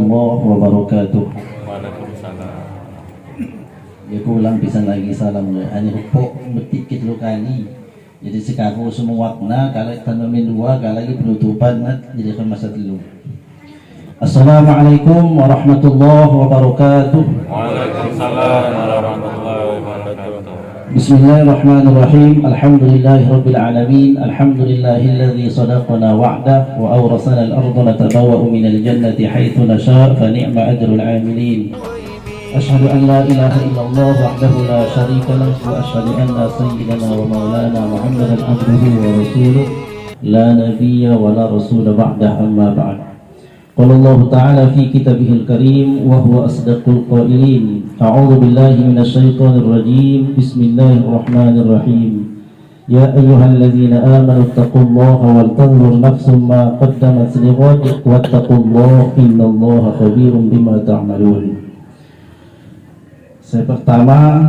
warahmatullahi wabarakatuh. Waalaikumsalam. Ya kulang pisan lagi salam ani hupo betikit lu kali. Jadi sekaku semua wakna kalau tanamin dua kalau lagi penutupan jadi kan masa dulu. Assalamualaikum warahmatullahi wabarakatuh. Waalaikumsalam warahmatullahi wabarakatuh. Bismillahirrahmanirrahim. Alhamdulillahirabbil alamin. Alhamdulillahilladzi sadaqana wa'dah wa awrasana al-ardha natabawwa'u minal jannati haitsu nasha' fa ni'ma ajrul 'amilin. Asyhadu an la ilaha illallah wahdahu la syarika lahu wa asyhadu anna sayyidana wa maulana Muhammadan abduhu wa rasuluh la nabiyya wa la rasula ba'da amma ba'd. Qala Allah ta'ala fi kitabihil karim wa huwa asdaqul qailin. A'udzu billahi minasy syaithanir rajim. Bismillahirrahmanirrahim. Ya ayyuhalladzina amanu taqullaha wal tanzur nafsum ma qaddamat lighad wattaqullaha innallaha khabirum bima ta'malun. Saya pertama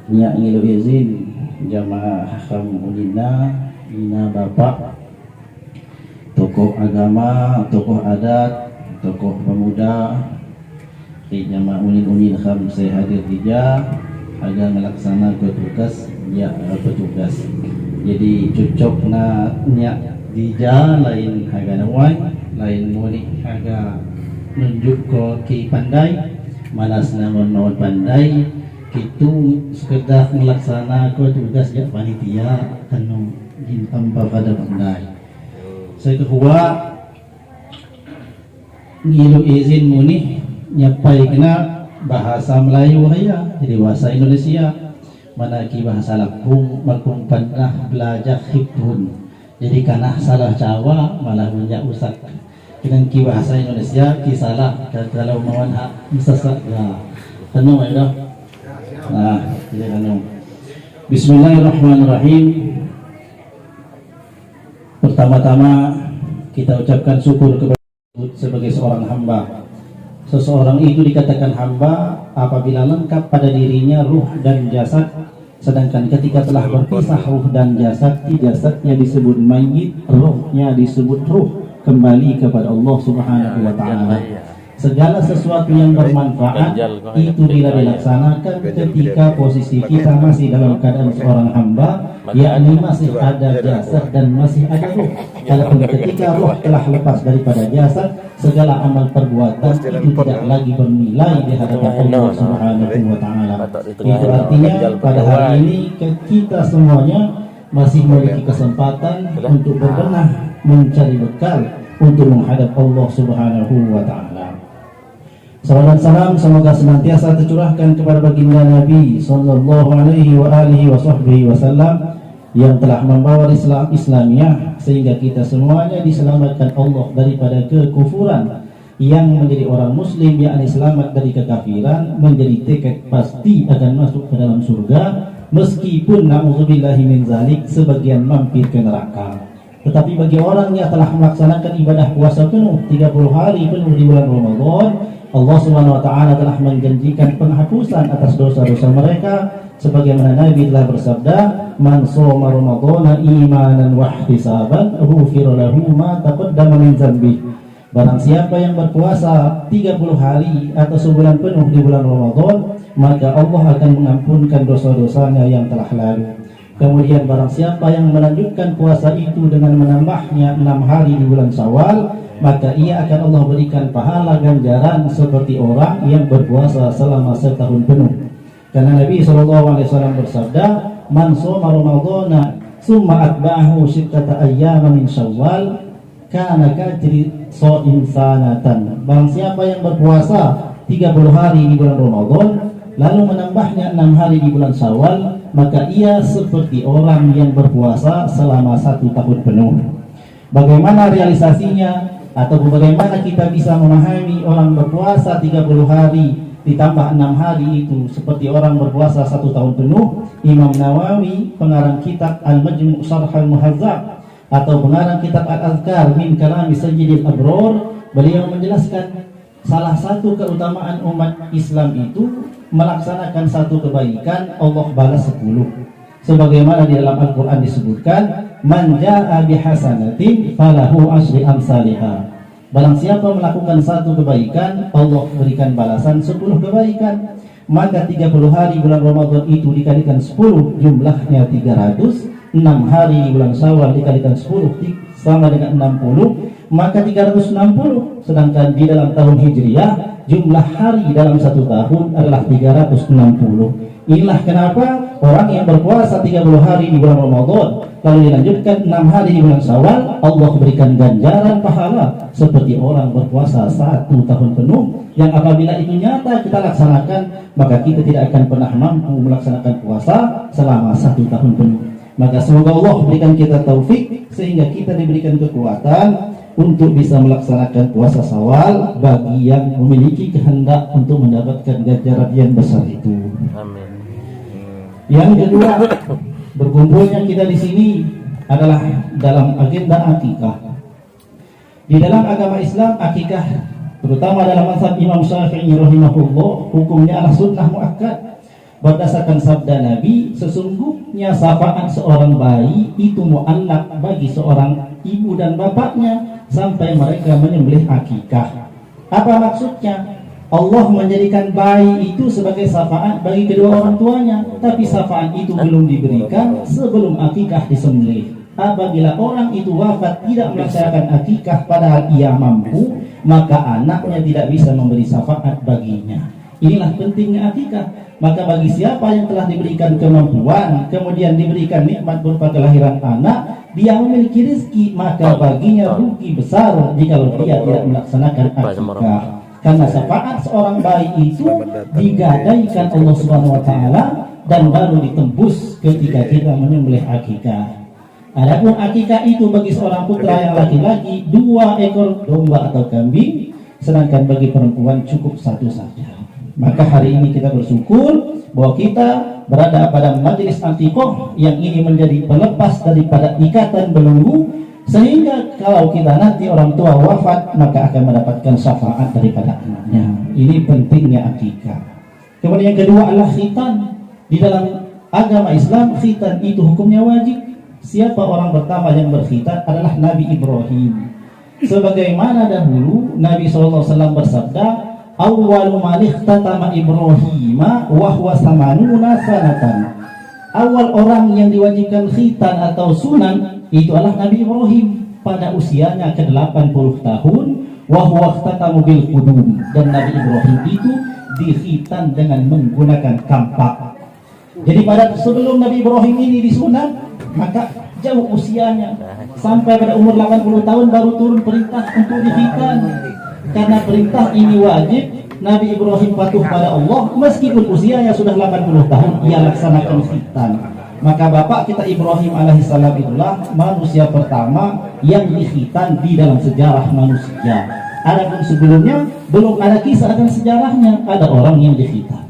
minyak ngilu izin jamaah hakam ulina, ina bapak, tokoh agama, tokoh adat, tokoh pemuda, jamaah ulin kham saya hadir hija agar melaksanakan tugas ya petugas. Jadi cocok na minyak hija lain haga nawan, lain muni haga nunjuk ke pandai. Malas namun pandai itu sekedar melaksanakan tugas ya panitia kanu tanpa pada pandai. Saya kedua ngilu izin muni nyapai kena bahasa Melayu raya jadi bahasa Indonesia manaki bahasa Lampung makung pernah belajar hibun jadi karena salah Jawa malah menjak usak dengan ki bahasa Indonesia ki salah dan kalau mawan hak bisa saja tenung ya nah jadi tenung. Bismillahirrahmanirrahim. Pertama-tama kita ucapkan syukur kepada Allah sebagai seorang hamba. Seseorang itu dikatakan hamba apabila lengkap pada dirinya ruh dan jasad, sedangkan ketika telah berpisah ruh dan jasad, jasadnya disebut mayit, ruhnya disebut ruh, kembali kepada Allah Subhanahu wa ta'ala. Segala sesuatu yang bermanfaat itu bila dilaksanakan ketika posisi kita masih dalam keadaan seorang hamba, yakni masih ada jasad dan masih ada ruh. Kalau ketika ruh telah lepas daripada jasad, segala amal perbuatan itu tidak lagi bernilai di hadapan Allah Subhanahu wa ta'ala. Itu artinya pada hari ini kita semuanya masih memiliki kesempatan untuk berbenah mencari bekal untuk menghadap Allah Subhanahu wa ta'ala. Salam dan salam semoga senantiasa tercurahkan kepada baginda Nabi sallallahu alaihi wa alihi wasallam yang telah membawa Islamiyah sehingga kita semuanya diselamatkan Allah daripada kekufuran, yang menjadi orang muslim yakni selamat dari kekafiran, menjadi tekad pasti akan masuk ke dalam surga meskipun na'udzubillahi min zalik sebagian mampir ke neraka. Tetapi bagi orang yang telah melaksanakan ibadah puasa penuh 30 hari penuh di bulan Ramadan, Allah Subhanahu wa ta'ala telah menjanjikan penghapusan atas dosa-dosa mereka sebagaimana Nabi telah bersabda, man shoma ramadhana imanan wa ihtisaban ghufira lahu ma taqaddama min dzambi. Barang siapa yang berpuasa 30 hari atau sebulan penuh di bulan Ramadan, maka Allah akan mengampunkan dosa-dosanya yang telah lalu. Kemudian barang siapa yang melanjutkan puasa itu dengan menambahnya 6 hari di bulan Syawal, maka ia akan Allah berikan pahala ganjaran seperti orang yang berpuasa selama setahun penuh. Karena Nabi SAW bersabda, man shoma ramadhana summa atba'ahu sittata ayyamin min Syawal kana kajri sha'im sanatan. Barang siapa yang berpuasa 30 hari di bulan Ramadan lalu menambahnya 6 hari di bulan Syawal, maka ia seperti orang yang berpuasa selama 1 tahun penuh. Bagaimana realisasinya atau bagaimana kita bisa memahami orang berpuasa 30 hari ditambah 6 hari itu seperti orang berpuasa 1 tahun penuh? Imam Nawawi, pengarang kitab Al-Majmu' Syarh Al-Muhazzab atau pengarang kitab Al-Azkar min Kalami Sayyidil Abror, beliau menjelaskan salah satu keutamaan umat Islam itu melaksanakan satu kebaikan Allah balas 10. Sebagaimana di dalam Al-Quran disebutkan, man jaa'a bihasanatin falahu asyri amsalihah. Barang siapa melakukan satu kebaikan, Allah berikan balasan 10 kebaikan. Maka 30 hari bulan Ramadan itu dikalikan 10, jumlahnya 300. 6 hari di bulan Syawal dikalikan 10 sama dengan 60, maka 360. Sedangkan di dalam tahun Hijriah, jumlah hari dalam satu tahun adalah 360. Inilah kenapa orang yang berpuasa 30 hari di bulan Ramadan lalu dilanjutkan 6 hari di bulan Syawal, Allah berikan ganjaran pahala seperti orang berpuasa 1 tahun penuh, yang apabila itu nyata kita laksanakan, maka kita tidak akan pernah mampu melaksanakan puasa selama 1 tahun penuh. Maka semoga Allah berikan kita taufik sehingga kita diberikan kekuatan untuk bisa melaksanakan puasa Syawal bagi yang memiliki kehendak untuk mendapatkan ganjaran yang besar itu. Amin. Yang kedua, berkumpulnya kita di sini adalah dalam agenda akikah. Di dalam agama Islam, akikah terutama dalam mazhab Imam Syafi'i rahimahullah, hukumnya adalah sunnah muakkad. Berdasarkan sabda Nabi, sesungguhnya syafaat seorang bayi itu mu'allaq bagi seorang ibu dan bapaknya sampai mereka menyembelih akikah. Apa maksudnya? Allah menjadikan bayi itu sebagai syafaat bagi kedua orang tuanya, tapi syafaat itu belum diberikan sebelum akikah disembelih. Apabila orang itu wafat tidak melaksanakan akikah padahal ia mampu, maka anaknya tidak bisa memberi syafaat baginya. Inilah pentingnya akikah. Maka bagi siapa yang telah diberikan kemampuan, kemudian diberikan nikmat berupa kelahiran anak, dia memiliki rezeki, maka baginya rugi besar jika dia tidak melaksanakan akikah. Karena syafaat seorang bayi itu digadaikan Allah Subhanahu wa taala dan baru ditembus ketika kita menyembelih akikah. Adapun akikah itu bagi seorang putra yang laki-laki 2 ekor domba atau kambing, sedangkan bagi perempuan cukup 1 saja. Maka hari ini kita bersyukur bahwa kita berada pada majelis antiqoh yang ini menjadi pelepas daripada ikatan belenggu, sehingga kalau kita nanti orang tua wafat maka akan mendapatkan syafaat daripada anaknya. Ini pentingnya akikah. Kemudian yang kedua adalah khitan. Di dalam agama Islam, khitan itu hukumnya wajib. Siapa orang pertama yang berkhitan adalah Nabi Ibrahim. Sebagaimana dahulu Nabi SAW bersabda, awwalu man ikhtatama Ibrahim wa huwa samanuna sanatan. Awal orang yang diwajibkan khitan atau sunan itu adalah Nabi Ibrahim pada usianya ke-80 tahun, wa huwa ikhtatamu bil qudum, dan Nabi Ibrahim itu dikhitan dengan menggunakan kampak. Jadi pada sebelum Nabi Ibrahim ini disunat, maka jauh usianya sampai pada umur 80 tahun baru turun perintah untuk dikhitan. Karena perintah ini wajib, Nabi Ibrahim patuh pada Allah meskipun usianya sudah 80 tahun, ia laksanakan khitan. Maka bapak kita Ibrahim alaihissalam itulah manusia pertama yang dikhitan di dalam sejarah manusia. Adapun sebelumnya belum ada kisah dan sejarahnya ada orang yang dikhitan.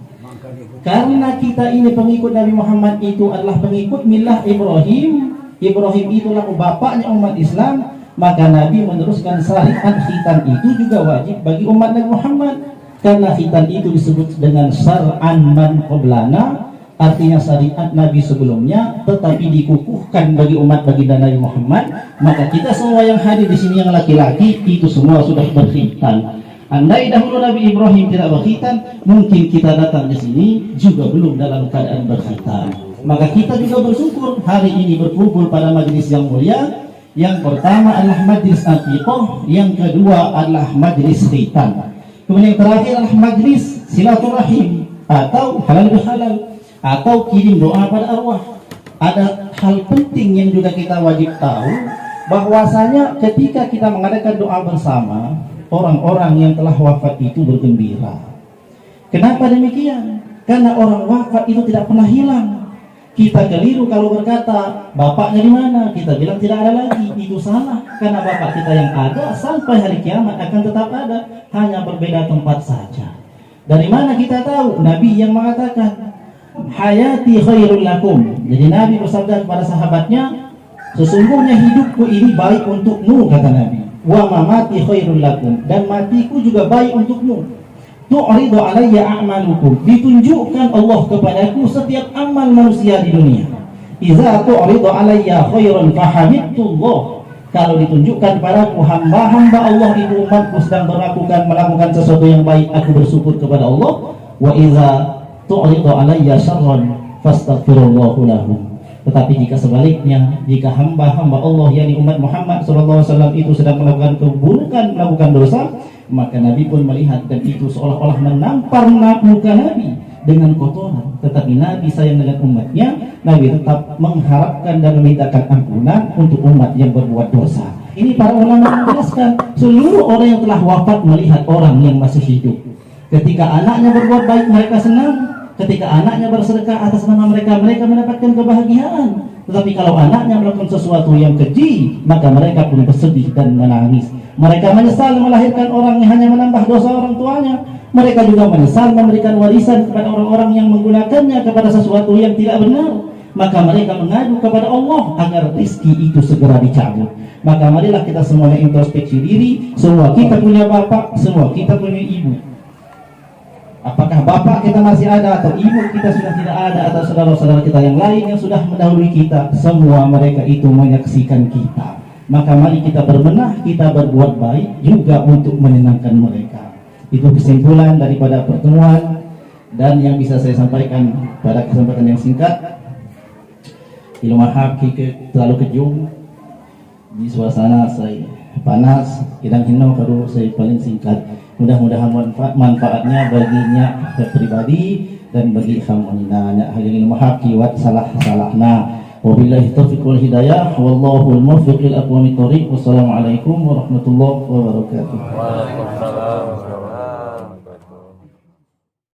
Karena kita ini pengikut Nabi Muhammad itu adalah pengikut milah Ibrahim, Ibrahim itulah bapaknya umat Islam, maka Nabi meneruskan syariat khitan itu juga wajib bagi umat Nabi Muhammad. Karena khitan itu disebut dengan syar'an man qablana, artinya syariat Nabi sebelumnya tetapi dikukuhkan bagi umat baginda Nabi Muhammad. Maka kita semua yang hadir di sini yang laki-laki itu semua sudah berkhitan. Andai dahulu Nabi Ibrahim tidak berkhitan, mungkin kita datang di sini juga belum dalam keadaan berkhitan. Maka kita juga bersyukur hari ini berkumpul pada majelis yang mulia. Yang pertama adalah majelis aqiqah, yang kedua adalah majelis khitan. Kemudian yang terakhir adalah majelis silaturahim atau halal bihalal atau kirim doa pada arwah. Ada hal penting yang juga kita wajib tahu, bahwasanya ketika kita mengadakan doa bersama, orang-orang yang telah wafat itu bergembira. Kenapa demikian? Karena orang wafat itu tidak pernah hilang. Kita keliru kalau berkata bapaknya di mana, kita bilang tidak ada lagi. Itu salah, karena bapak kita yang ada sampai hari kiamat akan tetap ada, hanya berbeda tempat saja. Dari mana kita tahu? Nabi yang mengatakan hayati khairul lakum. Jadi Nabi bersabda kepada sahabatnya, sesungguhnya hidupku ini baik untukmu, kata Nabi. Wa mamati khairul lakum, dan matiku juga baik untukmu. Tu'ridu alayya a'malukum, ditunjukkan Allah kepadaku setiap amal manusia di dunia. Iza tu'ridu alayya khairan fahamidullah, Kalau ditunjukkan padaku hamba-hamba Allah itu umatku sedang melakukan sesuatu yang baik, aku bersyukur kepada Allah. Wa idza tu'ridu alayya syarran fastaghfirullahu lahum. Tetapi jika sebaliknya, jika hamba-hamba Allah yakni umat Muhammad SAW itu sedang melakukan keburukan, melakukan dosa, maka Nabi pun melihat dan itu seolah-olah menampar muka Nabi dengan kotoran. Tetapi Nabi sayang dengan umatnya, Nabi tetap mengharapkan dan memintakan ampunan untuk umat yang berbuat dosa. Ini para ulama menjelaskan, seluruh orang yang telah wafat melihat orang yang masih hidup. Ketika anaknya berbuat baik, mereka senang. Ketika anaknya bersedekah atas nama mereka, mereka mendapatkan kebahagiaan. Tetapi kalau anaknya melakukan sesuatu yang keji, maka mereka pun bersedih dan menangis. Mereka menyesal melahirkan orang yang hanya menambah dosa orang tuanya. Mereka juga menyesal memberikan warisan kepada orang-orang yang menggunakannya kepada sesuatu yang tidak benar. Maka mereka mengadu kepada Allah agar rezeki itu segera dicabut. Maka marilah kita semuanya introspeksi diri. Semua kita punya bapak, semua kita punya ibu. Apakah bapak kita masih ada atau ibu kita sudah tidak ada, atau saudara-saudara kita yang lain yang sudah mendahului kita, semua mereka itu menyaksikan kita. Maka mari kita berbenah, kita berbuat baik juga untuk menyenangkan mereka. Itu kesimpulan daripada pertemuan, dan yang bisa saya sampaikan pada kesempatan yang singkat. Ilmu terlalu kejung di suasana saya panas, kidang hino kalau saya paling singkat. Mudah-mudahan manfaatnya baginya pribadi dan bagi khamuna. Hadirin mahaki wa salah-salahna. Wabillahi taufiq wal hidayah. Wallahu al-muwaffiq ila aqwamit thoriq. Wassalamualaikum warahmatullahi wabarakatuh. Waalaikumsalam.